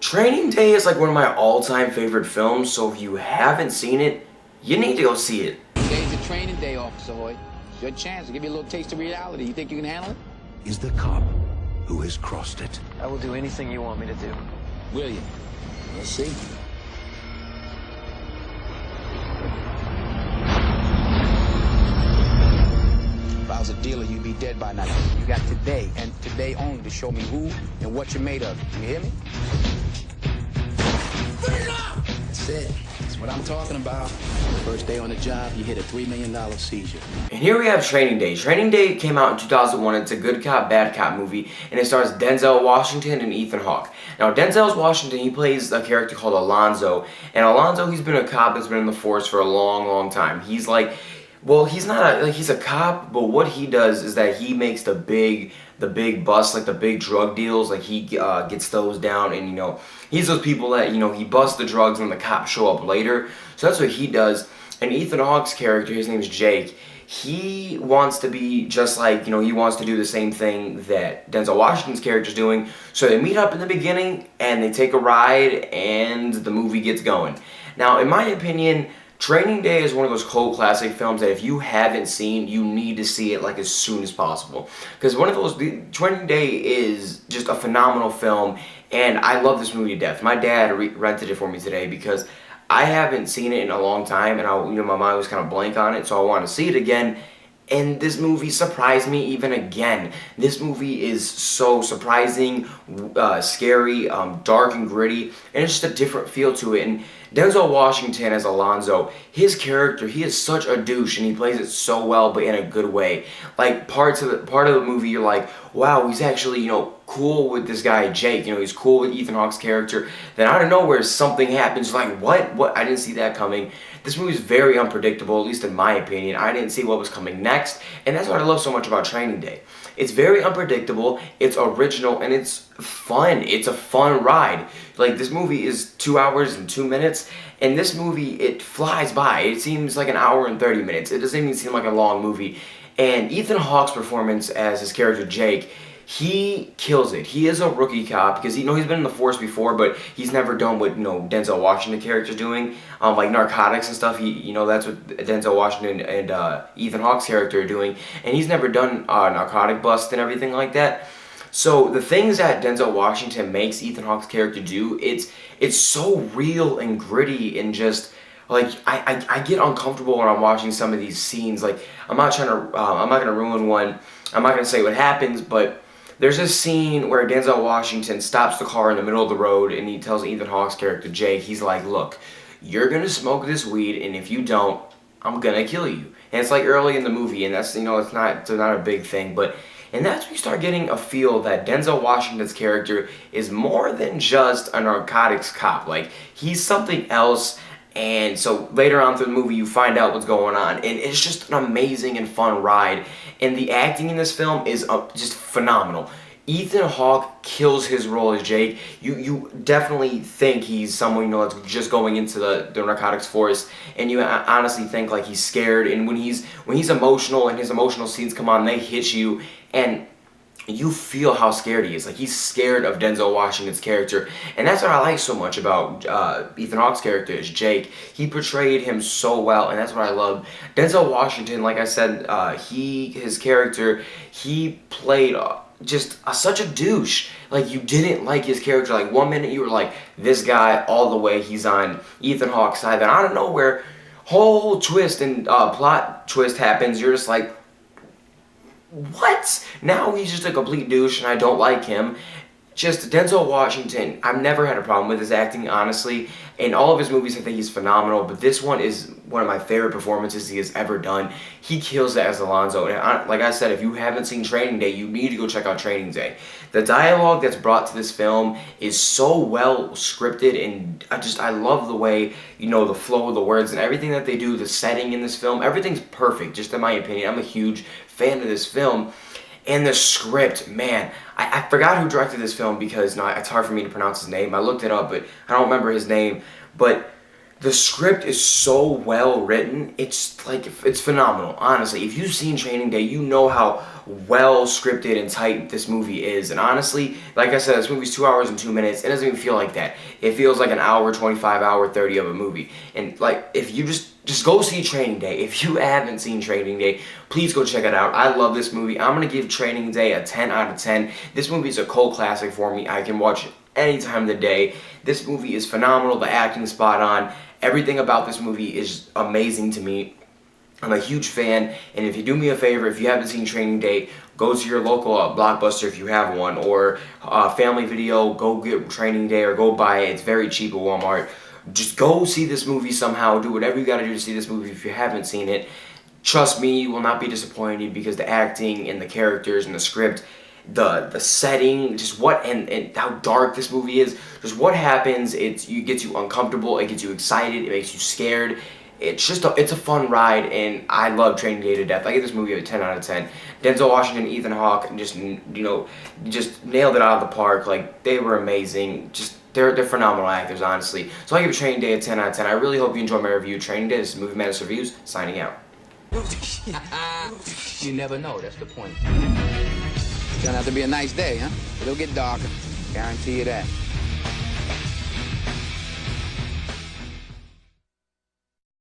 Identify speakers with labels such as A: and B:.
A: Training Day is like one of my all-time favorite films, so if you haven't seen it, you need to go see it.
B: Today's a training day, Officer Hoyt. It's your chance to give you a little taste of reality. You think you can handle it?
C: Is the cop who has crossed it.
D: I will do anything you want me to do.
B: Will you? Let's see. If I was a dealer, you'd be dead by now. You got today, and today only, to show me who and what you're made of. You hear me? That's it. That's what I'm talking about. First day on the job, you hit a $3 million seizure.
A: And here we have Training Day. Training Day came out in 2001. It's a good cop, bad cop movie, and it stars Denzel Washington and Ethan Hawke. Now, Denzel's Washington, he plays a character called Alonzo, and Alonzo, he's been a cop that's been in the force for a long, long time. He's like, well, he's not a, like, he's a cop, but what he does is that he makes the big busts, like the big drug deals, like he gets those down, and he's those people that he busts the drugs when the cops show up later. So that's what he does. And Ethan Hawke's character, his name is Jake. He wants to be just like, he wants to do the same thing that Denzel Washington's character's doing. So they meet up in the beginning and they take a ride and the movie gets going. Now, in my opinion, Training Day is one of those cult classic films that if you haven't seen, you need to see it like as soon as possible. Because Training Day is just a phenomenal film, and I love this movie to death. My dad rented it for me today because I haven't seen it in a long time, and my mind was kind of blank on it, so I want to see it again. And this movie surprised me even again. This movie is so surprising, scary, dark and gritty, and it's just a different feel to it. And Denzel Washington as Alonzo, his character, he is such a douche, and he plays it so well, but in a good way. Like, part of the movie, you're like, wow, he's actually, cool with this guy, Jake. He's cool with Ethan Hawke's character. Then out of nowhere, something happens. Like, what? I didn't see that coming. This movie is very unpredictable, at least in my opinion. I didn't see what was coming next, and that's what I love so much about Training Day. It's very unpredictable, it's original, and it's fun. It's a fun ride. Like, this movie is 2 hours and 2 minutes, and this movie, it flies by. It seems like an hour and 30 minutes. It doesn't even seem like a long movie. And Ethan Hawke's performance as his character Jake, he kills it. He is a rookie cop because he's been in the force before, but he's never done what Denzel Washington character's doing, like narcotics and stuff. That's what Denzel Washington and Ethan Hawke's character are doing, and he's never done narcotic busts and everything like that. So the things that Denzel Washington makes Ethan Hawke's character do, it's so real and gritty, and just like I get uncomfortable when I'm watching some of these scenes. Like, I'm not gonna ruin one. I'm not gonna say what happens, but there's this scene where Denzel Washington stops the car in the middle of the road, and he tells Ethan Hawke's character Jake, he's like, look, you're gonna smoke this weed, and if you don't, I'm gonna kill you. And it's like early in the movie, and that's it's not a big thing, and that's when you start getting a feel that Denzel Washington's character is more than just a narcotics cop. Like, he's something else. And so later on through the movie, you find out what's going on, and it's just an amazing and fun ride. And the acting in this film is just phenomenal. Ethan Hawke kills his role as Jake. You definitely think he's someone that's just going into the narcotics force, and you honestly think like he's scared. And when he's emotional and his emotional scenes come on, they hit you, and you feel how scared he is. Like, he's scared of Denzel Washington's character. And that's what I like so much about Ethan Hawke's character is Jake. He portrayed him so well, and that's what I love. Denzel Washington, like I said, his character, he played just such a douche. Like, you didn't like his character. Like, one minute you were like, this guy all the way, he's on Ethan Hawke's side. Then out of nowhere, whole twist and plot twist happens. You're just like, what? Now he's just a complete douche, and I don't like him. Just Denzel Washington, I've never had a problem with his acting, honestly. In all of his movies, I think he's phenomenal, but this one is one of my favorite performances he has ever done. He kills it as Alonzo, and like I said, if you haven't seen Training Day, you need to go check out Training Day. The dialogue that's brought to this film is so well scripted, and I love the way, the flow of the words and everything that they do, the setting in this film, everything's perfect, just in my opinion. I'm a huge fan of this film. And the script, man, I forgot who directed this film because it's hard for me to pronounce his name. I looked it up, but I don't remember his name. But The script is so well written. It's like, it's phenomenal. Honestly, if you've seen Training Day, you know how well scripted and tight this movie is. And honestly, like I said, this movie's 2 hours and 2 minutes. It doesn't even feel like that. It feels like an hour, 25, hour 30 of a movie. And like, if you just go see Training Day. If you haven't seen Training Day, please go check it out. I love this movie. I'm gonna give Training Day a 10 out of 10. This movie is a cult classic for me. I can watch it any time of the day. This movie is phenomenal. The acting spot on. Everything about this movie is amazing to me. I'm a huge fan, and if you do me a favor, if you haven't seen Training Day, go to your local Blockbuster if you have one, or Family Video, go get Training Day, or go buy it. It's very cheap at Walmart. Just go see this movie somehow. Do whatever you gotta do to see this movie if you haven't seen it. Trust me, you will not be disappointed, because the acting and the characters and the script, the setting, just what and how dark this movie is, just what happens, it gets you uncomfortable, it gets you excited, it makes you scared. It's just it's a fun ride, and I love Training Day to death. I give this movie a 10 out of 10. Denzel Washington, Ethan Hawke, just just nailed it out of the park. Like, they were amazing. Just they're phenomenal actors, honestly. So I give Training Day a 10 out of 10. I really hope you enjoy my review. Training Day. This is Movie Madness Reviews, signing out.
B: You never know, that's the point. It's gonna have to be a nice day, huh? It'll get darker. Guarantee you that.